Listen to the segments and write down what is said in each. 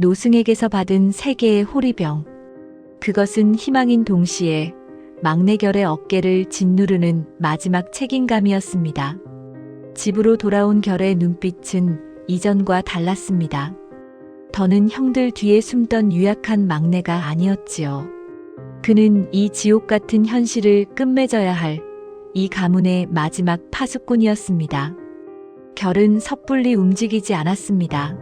노승에게서 받은 3개의 호리병. 그것은 희망인 동시에 막내 결의 어깨를 짓누르는 마지막 책임감이었습니다. 집으로 돌아온 결의 눈빛은 이전과 달랐습니다. 더는 형들 뒤에 숨던 유약한 막내가 아니었지요. 그는 이 지옥 같은 현실을 끝맺어야 할 이 가문의 마지막 파수꾼이었습니다. 결은 섣불리 움직이지 않았습니다.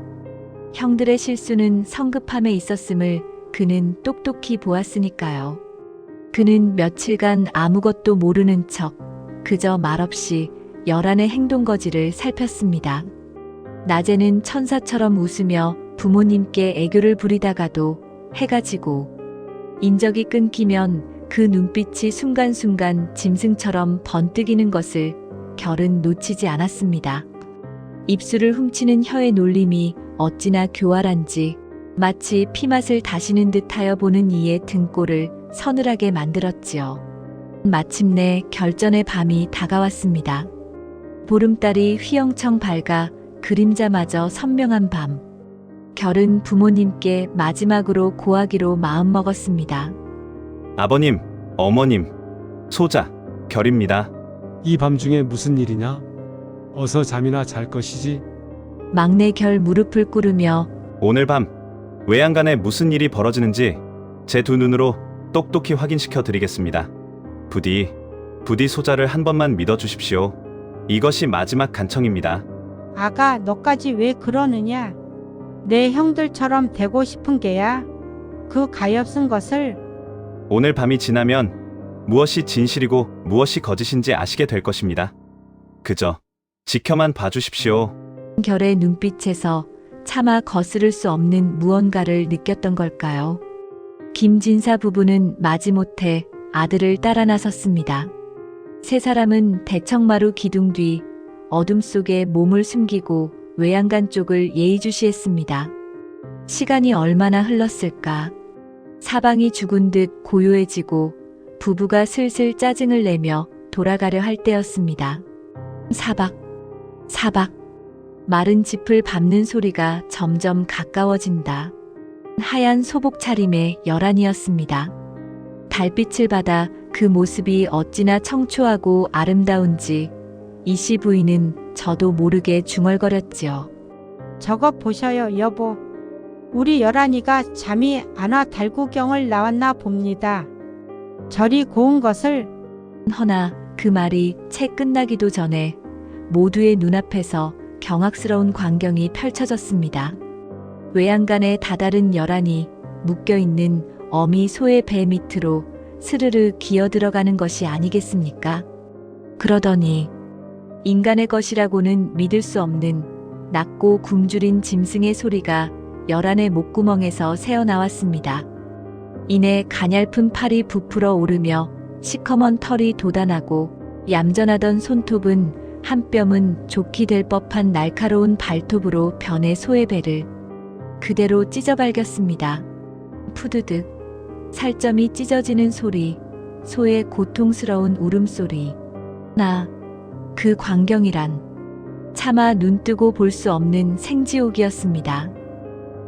형들의 실수는 성급함에 있었음을 그는 똑똑히 보았으니까요. 그는 며칠간 아무것도 모르는 척 그저 말없이 열한의 행동거지를 살폈습니다. 낮에는 천사처럼 웃으며 부모님께 애교를 부리다가도 해가 지고 인적이 끊기면 그 눈빛이 순간순간 짐승처럼 번뜩이는 것을 결은 놓치지 않았습니다. 입술을 훔치는 혀의 놀림이 어찌나 교활한지 마치 피맛을 다시는 듯하여 보는 이의 등골을 서늘하게 만들었지요. 마침내 결전의 밤이 다가왔습니다. 보름달이 휘영청 밝아 그림자마저 선명한 밤. 결은 부모님께 마지막으로 고하기로 마음먹었습니다. 아버님, 어머님, 소자, 결입니다. 이 밤중에 무슨 일이냐? 어서 잠이나 잘 것이지. 막내 결 무릎을 꿇으며 오늘 밤 외양간에 무슨 일이 벌어지는지 제 두 눈으로 똑똑히 확인시켜 드리겠습니다. 부디 소자를 한 번만 믿어주십시오. 이것이 마지막 간청입니다. 아가, 너까지 왜 그러느냐? 내 형들처럼 되고 싶은 게야. 그 가엾은 것을. 오늘 밤이 지나면 무엇이 진실이고 무엇이 거짓인지 아시게 될 것입니다. 그저 지켜만 봐주십시오. 결의 눈빛에서 차마 거스를 수 없는 무언가를 느꼈던 걸까요? 김진사 부부는 마지못해 아들을 따라 나섰습니다. 세 사람은 대청마루 기둥 뒤 어둠 속에 몸을 숨기고 외양간 쪽을 예의주시했습니다. 시간이 얼마나 흘렀을까? 사방이 죽은 듯 고요해지고 부부가 슬슬 짜증을 내며 돌아가려 할 때였습니다. 사박, 사박. 마른 짚을 밟는 소리가 점점 가까워진다. 하얀 소복 차림의 열한이었습니다. 달빛을 받아 그 모습이 어찌나 청초하고 아름다운지 이씨 부인은 저도 모르게 중얼거렸지요. 저것 보셔요, 여보. 우리 열한이가 잠이 안 와 달구경을 나왔나 봅니다. 저리 고운 것을. 허나 그 말이 채 끝나기도 전에 모두의 눈앞에서 경악스러운 광경이 펼쳐졌습니다. 외양간에 다다른 열한이 묶여있는 어미 소의 배 밑으로 스르르 기어들어가는 것이 아니겠습니까? 그러더니 인간의 것이라고는 믿을 수 없는 낮고 굶주린 짐승의 소리가 열한의 목구멍에서 새어나왔습니다. 이내 가냘픈 팔이 부풀어 오르며 시커먼 털이 돋아나고 얌전하던 손톱은 한 뼘은 좋게 될 법한 날카로운 발톱으로 변해 소의 배를 그대로 찢어발겼습니다. 푸드득 살점이 찢어지는 소리, 소의 고통스러운 울음소리. 그 광경이란 차마 눈뜨고 볼 수 없는 생지옥이었습니다.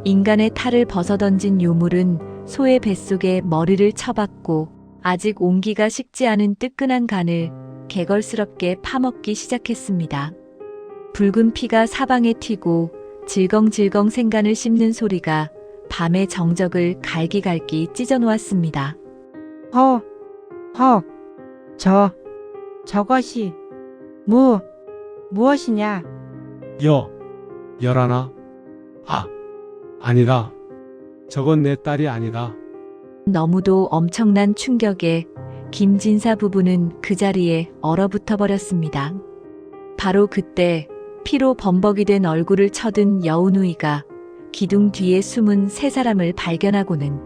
인간의 탈을 벗어던진 요물은 소의 뱃속에 머리를 쳐박고 아직 온기가 식지 않은 뜨끈한 간을 개걸스럽게 파먹기 시작했습니다. 붉은 피가 사방에 튀고 질겅질겅 생간을 씹는 소리가 밤의 정적을 갈기갈기 찢어놓았습니다. 저것이 무엇이냐? 열하나? 아니다. 저건 내 딸이 아니다. 너무도 엄청난 충격에 김진사 부부는 그 자리에 얼어붙어 버렸습니다. 바로 그때 피로 범벅이 된 얼굴을 쳐든 여운우이가 기둥 뒤에 숨은 세 사람을 발견하고는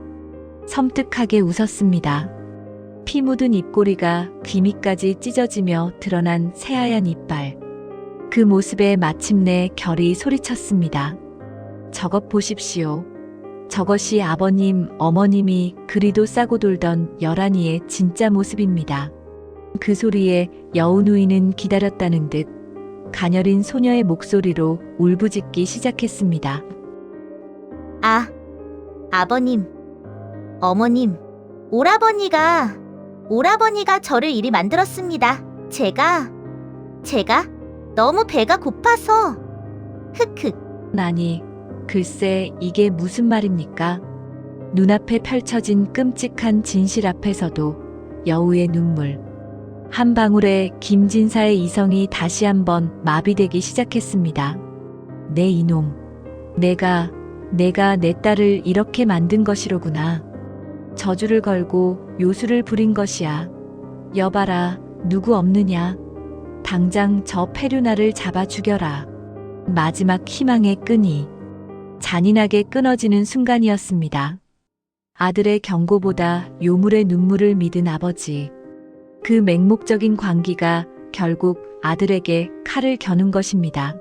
섬뜩하게 웃었습니다. 피 묻은 입꼬리가 귀 밑까지 찢어지며 드러난 새하얀 이빨. 그 모습에 마침내 결이 소리쳤습니다. 저것 보십시오. 저것이 아버님, 어머님이 그리도 싸고 돌던 열한이의 진짜 모습입니다. 그 소리에 여운우이는 기다렸다는 듯 가녀린 소녀의 목소리로 울부짖기 시작했습니다. 아, 아버님, 어머님, 오라버니가 저를 이리 만들었습니다. 제가 너무 배가 고파서. 흑흑. 아니, 글쎄 이게 무슨 말입니까? 눈앞에 펼쳐진 끔찍한 진실 앞에서도 여우의 눈물. 한 방울에 김진사의 이성이 다시 한번 마비되기 시작했습니다. 내 이놈. 내가 내 딸을 이렇게 만든 것이로구나. 저주를 걸고 요술을 부린 것이야. 여봐라, 누구 없느냐. 당장 저 페류나를 잡아 죽여라. 마지막 희망의 끈이 잔인하게 끊어지는 순간이었습니다. 아들의 경고보다 요물의 눈물을 믿은 아버지. 그 맹목적인 광기가 결국 아들에게 칼을 겨눈 것입니다.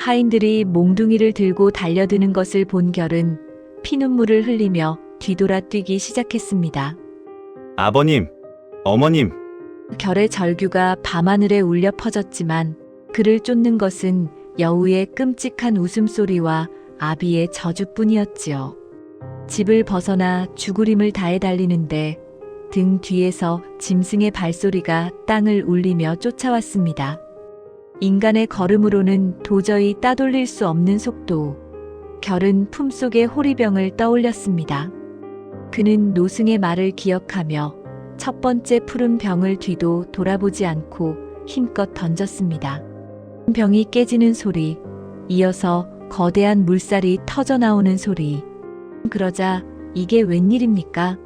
하인들이 몽둥이를 들고 달려드는 것을 본 결은 피눈물을 흘리며 뒤돌아 뛰기 시작했습니다. 아버님, 어머님, 결의 절규가 밤하늘에 울려 퍼졌지만 그를 쫓는 것은 여우의 끔찍한 웃음소리와 아비의 저주뿐이었지요. 집을 벗어나 죽으림을 다해 달리는데 등 뒤에서 짐승의 발소리가 땅을 울리며 쫓아왔습니다. 인간의 걸음으로는 도저히 따돌릴 수 없는 속도. 결은 품속의 호리병을 떠올렸습니다. 그는 노승의 말을 기억하며 첫 번째 푸른 병을 뒤도 돌아보지 않고 힘껏 던졌습니다. 병이 깨지는 소리, 이어서 거대한 물살이 터져 나오는 소리. 그러자 이게 웬일입니까?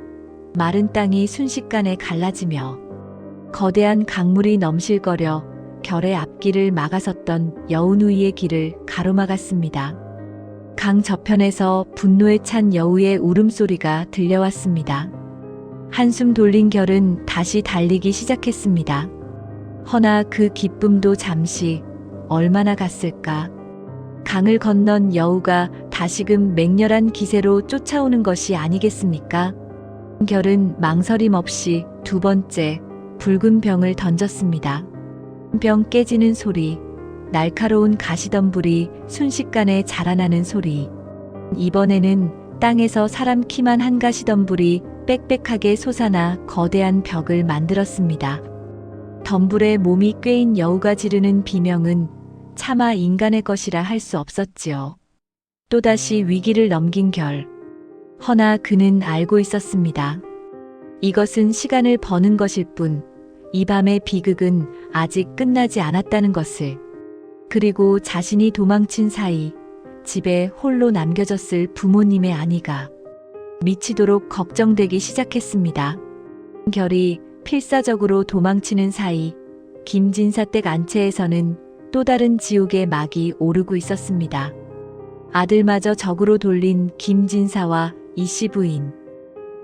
마른 땅이 순식간에 갈라지며 거대한 강물이 넘실거려 결의 앞길을 막아섰던 여우누이의 길을 가로막았습니다. 강 저편에서 분노에 찬 여우의 울음소리가 들려왔습니다. 한숨 돌린 결은 다시 달리기 시작했습니다. 허나 그 기쁨도 잠시 얼마나 갔을까. 강을 건넌 여우가 다시금 맹렬한 기세로 쫓아오는 것이 아니겠습니까? 결은 망설임 없이 두 번째 붉은 병을 던졌습니다. 병 깨지는 소리, 날카로운 가시덤불이 순식간에 자라나는 소리. 이번에는 땅에서 사람 키만 한 가시덤불이 빽빽하게 솟아나 거대한 벽을 만들었습니다. 덤불에 몸이 꿰인 여우가 지르는 비명은 차마 인간의 것이라 할 수 없었지요. 또다시 위기를 넘긴 결. 허나 그는 알고 있었습니다. 이것은 시간을 버는 것일 뿐, 이 밤의 비극은 아직 끝나지 않았다는 것을. 그리고 자신이 도망친 사이 집에 홀로 남겨졌을 부모님의 아니가 미치도록 걱정되기 시작했습니다. 결이 필사적으로 도망치는 사이 김진사 댁 안채에서는 또 다른 지옥의 막이 오르고 있었습니다. 아들마저 적으로 돌린 김진사와 이씨 부인.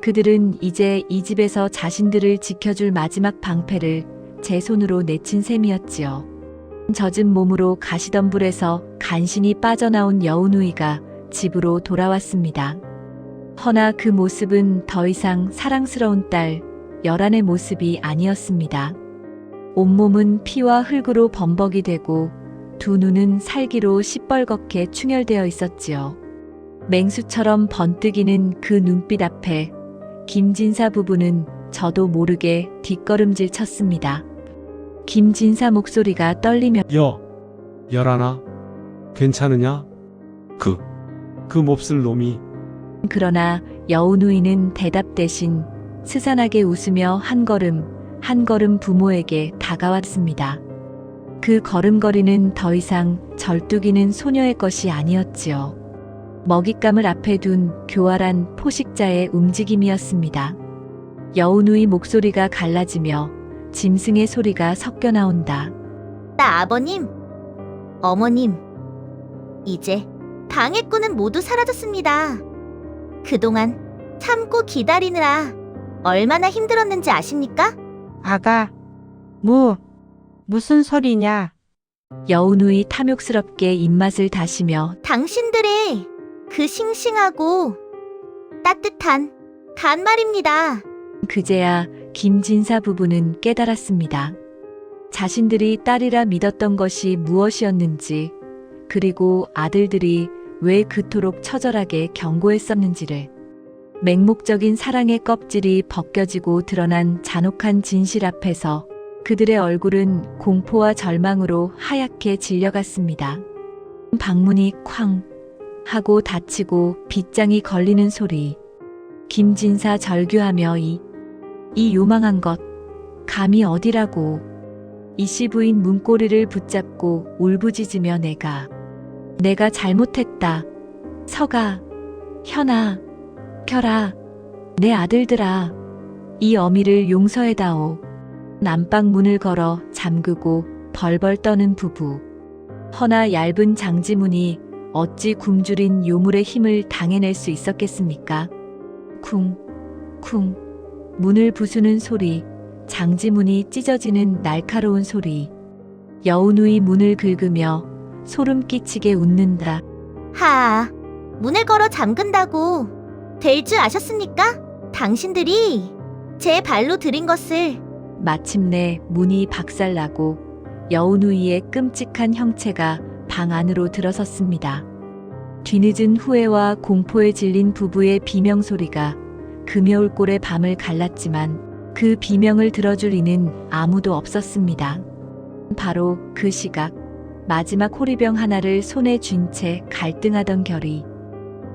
그들은 이제 이 집에서 자신들을 지켜줄 마지막 방패를 제 손으로 내친 셈이었지요. 젖은 몸으로 가시덤불에서 간신히 빠져나온 여우누이가 집으로 돌아왔습니다. 허나 그 모습은 더 이상 사랑스러운 딸 열한의 모습이 아니었습니다. 온몸은 피와 흙으로 범벅이 되고 두 눈은 살기로 시뻘겋게 충혈되어 있었지요. 맹수처럼 번뜩이는 그 눈빛 앞에 김진사 부부는 저도 모르게 뒷걸음질 쳤습니다. 김진사 목소리가 떨리며 열하나, 괜찮으냐? 그 몹쓸 놈이. 그러나 여우누이는 대답 대신 스산하게 웃으며 한 걸음 부모에게 다가왔습니다. 그 걸음걸이는 더 이상 절뚝이는 소녀의 것이 아니었지요. 먹잇감을 앞에 둔 교활한 포식자의 움직임이었습니다. 여우누이 목소리가 갈라지며 짐승의 소리가 섞여 나온다. 나 아버님, 어머님, 이제 방해꾼은 모두 사라졌습니다. 그동안 참고 기다리느라 얼마나 힘들었는지 아십니까? 아가, 무슨 소리냐? 여우누이 탐욕스럽게 입맛을 다시며 당신들의 그 싱싱하고 따뜻한 간 말입니다. 그제야 김진사 부부는 깨달았습니다. 자신들이 딸이라 믿었던 것이 무엇이었는지, 그리고 아들들이 왜 그토록 처절하게 경고했었는지를. 맹목적인 사랑의 껍질이 벗겨지고 드러난 잔혹한 진실 앞에서 그들의 얼굴은 공포와 절망으로 하얗게 질려갔습니다. 방문이 쾅 하고 닫히고 빗장이 걸리는 소리. 김진사 절규하며 이 요망한 것, 감히 어디라고. 이씨 부인 문고리를 붙잡고 울부짖으며 내가 잘못했다. 서가, 현아, 결아, 내 아들들아, 이 어미를 용서해다오. 안방 문을 걸어 잠그고 벌벌 떠는 부부. 허나 얇은 장지문이 어찌 굶주린 요물의 힘을 당해낼 수 있었겠습니까? 쿵, 쿵, 문을 부수는 소리, 장지문이 찢어지는 날카로운 소리. 여운우이 문을 긁으며 소름 끼치게 웃는다. 하, 문을 걸어 잠근다고 될 줄 아셨습니까? 당신들이 제 발로 들인 것을. 마침내 문이 박살나고 여운우이의 끔찍한 형체가 방 안으로 들어섰습니다. 뒤늦은 후회와 공포에 질린 부부의 비명소리가 금여울골의 밤을 갈랐지만 그 비명을 들어줄 이는 아무도 없었습니다. 바로 그 시각, 마지막 호리병 하나를 손에 쥔 채 갈등하던 결이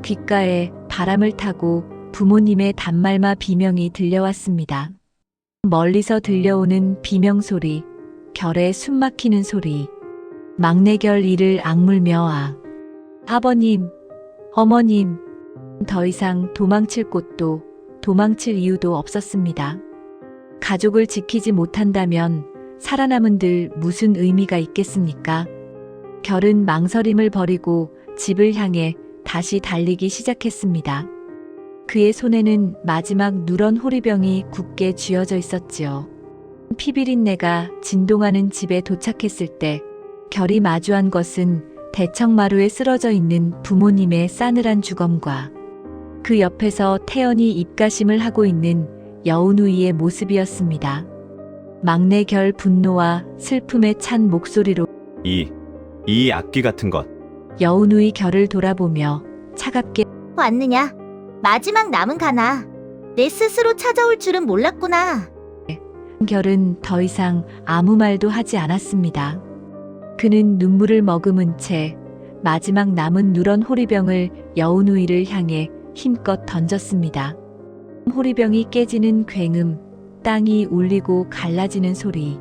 귓가에 바람을 타고 부모님의 단말마 비명이 들려왔습니다. 멀리서 들려오는 비명소리, 결에 숨막히는 소리. 막내 결 이를 악물며 아버님, 어머님. 더 이상 도망칠 곳도 도망칠 이유도 없었습니다. 가족을 지키지 못한다면 살아남은들 무슨 의미가 있겠습니까? 결은 망설임을 버리고 집을 향해 다시 달리기 시작했습니다. 그의 손에는 마지막 누런 호리병이 굳게 쥐어져 있었지요. 피비린내가 진동하는 집에 도착했을 때 결이 마주한 것은 대청마루에 쓰러져 있는 부모님의 싸늘한 주검과 그 옆에서 태연히 입가심을 하고 있는 여운우이의 모습이었습니다. 막내 결 분노와 슬픔에 찬 목소리로 이 악귀 같은 것. 여운우이 결을 돌아보며 차갑게 왔느냐? 마지막 남은 가나. 내 스스로 찾아올 줄은 몰랐구나. 결은 더 이상 아무 말도 하지 않았습니다. 그는 눈물을 머금은 채 마지막 남은 누런 호리병을 여운우이를 향해 힘껏 던졌습니다. 호리병이 깨지는 굉음, 땅이 울리고 갈라지는 소리.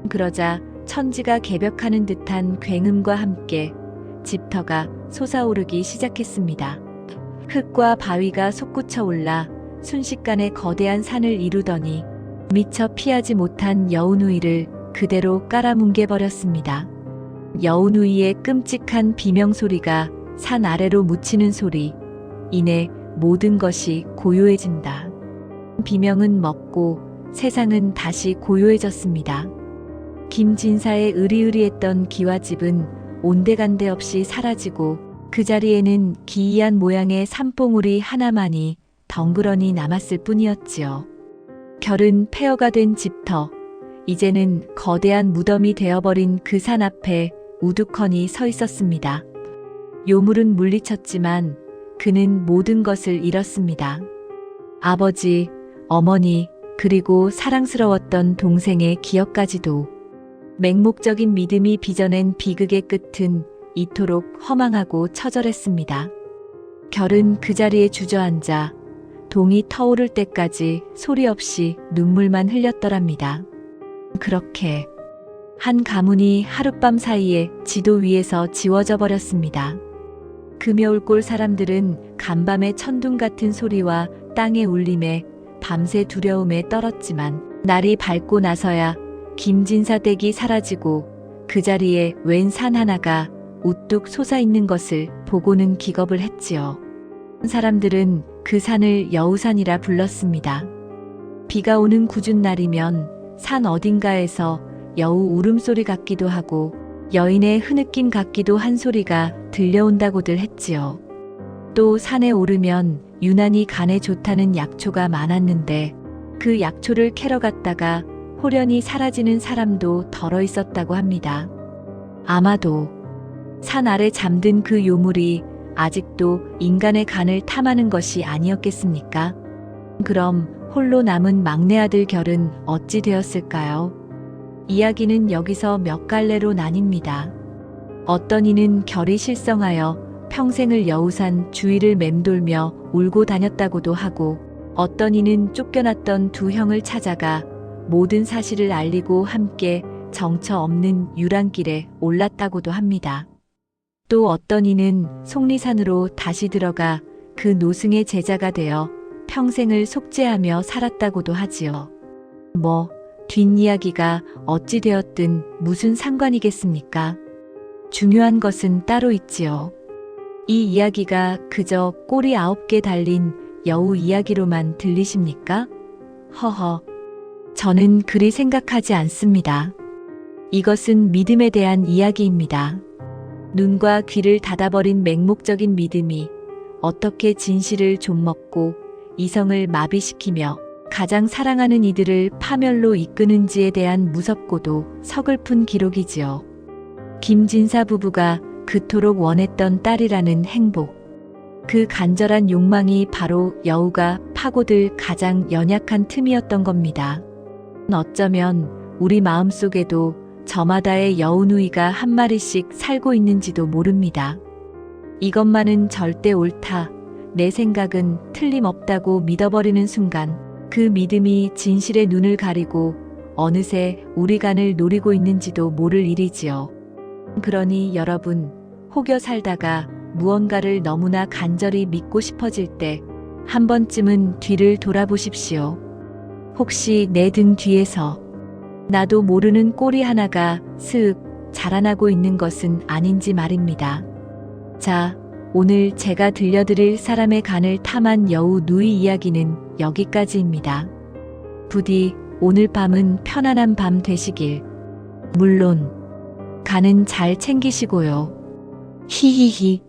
그러자 천지가 개벽하는 듯한 굉음과 함께 집터가 솟아오르기 시작했습니다. 흙과 바위가 솟구쳐 올라 순식간에 거대한 산을 이루더니 미처 피하지 못한 여운우이를 그대로 깔아뭉개버렸습니다. 여운우이의 끔찍한 비명소리가 산 아래로 묻히는 소리. 이내 모든 것이 고요해진다. 비명은 멎고 세상은 다시 고요해졌습니다. 김진사의 으리으리했던 기와집은 온데간데 없이 사라지고 그 자리에는 기이한 모양의 산봉우리 하나만이 덩그러니 남았을 뿐이었지요. 결은 폐허가 된 집터, 이제는 거대한 무덤이 되어버린 그 산 앞에 우두커니 서 있었습니다. 요물은 물리쳤지만 그는 모든 것을 잃었습니다. 아버지, 어머니, 그리고 사랑스러웠던 동생의 기억까지도. 맹목적인 믿음이 빚어낸 비극의 끝은 이토록 허망하고 처절했습니다. 결은 그 자리에 주저앉아 동이 터오를 때까지 소리 없이 눈물만 흘렸더랍니다. 그렇게 한 가문이 하룻밤 사이에 지도 위에서 지워져 버렸습니다. 금여울골 사람들은 간밤의 천둥 같은 소리와 땅의 울림에 밤새 두려움에 떨었지만 날이 밝고 나서야 김진사 댁이 사라지고 그 자리에 웬 산 하나가 우뚝 솟아있는 것을 보고는 기겁을 했지요. 사람들은 그 산을 여우산이라 불렀습니다. 비가 오는 궂은 날이면 산 어딘가에서 여우 울음소리 같기도 하고 여인의 흐느낌 같기도 한 소리가 들려온다고들 했지요. 또 산에 오르면 유난히 간에 좋다는 약초가 많았는데 그 약초를 캐러 갔다가 호련히 사라지는 사람도 덜어 있었다고 합니다. 아마도 산 아래 잠든 그 요물이 아직도 인간의 간을 탐하는 것이 아니었겠습니까? 그럼 홀로 남은 막내 아들 결은 어찌 되었을까요? 이야기는 여기서 몇 갈래로 나뉩니다. 어떤 이는 결이 실성하여 평생을 여우산 주위를 맴돌며 울고 다녔다고도 하고, 어떤 이는 쫓겨났던 두 형을 찾아가 모든 사실을 알리고 함께 정처 없는 유랑길에 올랐다고도 합니다. 또 어떤 이는 속리산으로 다시 들어가 그 노승의 제자가 되어 평생을 속죄하며 살았다고도 하지요. 뒷이야기가 어찌 되었든 무슨 상관이겠습니까? 중요한 것은 따로 있지요. 이 이야기가 그저 꼬리 9개 달린 여우 이야기로만 들리십니까? 허허. 저는 그리 생각하지 않습니다. 이것은 믿음에 대한 이야기입니다. 눈과 귀를 닫아버린 맹목적인 믿음이 어떻게 진실을 좀먹고 이성을 마비시키며 가장 사랑하는 이들을 파멸로 이끄는지에 대한 무섭고도 서글픈 기록이지요. 김진사 부부가 그토록 원했던 딸이라는 행복. 그 간절한 욕망이 바로 여우가 파고들 가장 연약한 틈이었던 겁니다. 어쩌면 우리 마음속에도 저마다의 여우누이가 한 마리씩 살고 있는지도 모릅니다. 이것만은 절대 옳다, 내 생각은 틀림없다고 믿어버리는 순간 그 믿음이 진실의 눈을 가리고 어느새 우리 간을 노리고 있는지도 모를 일이지요. 그러니 여러분, 혹여 살다가 무언가를 너무나 간절히 믿고 싶어질 때 한 번쯤은 뒤를 돌아보십시오. 혹시 내 등 뒤에서 나도 모르는 꼬리 하나가 스윽 자라나고 있는 것은 아닌지 말입니다. 자, 오늘 제가 들려드릴 사람의 간을 탐한 여우 누이 이야기는 여기까지입니다. 부디 오늘 밤은 편안한 밤 되시길. 물론 간은 잘 챙기시고요. 히히히.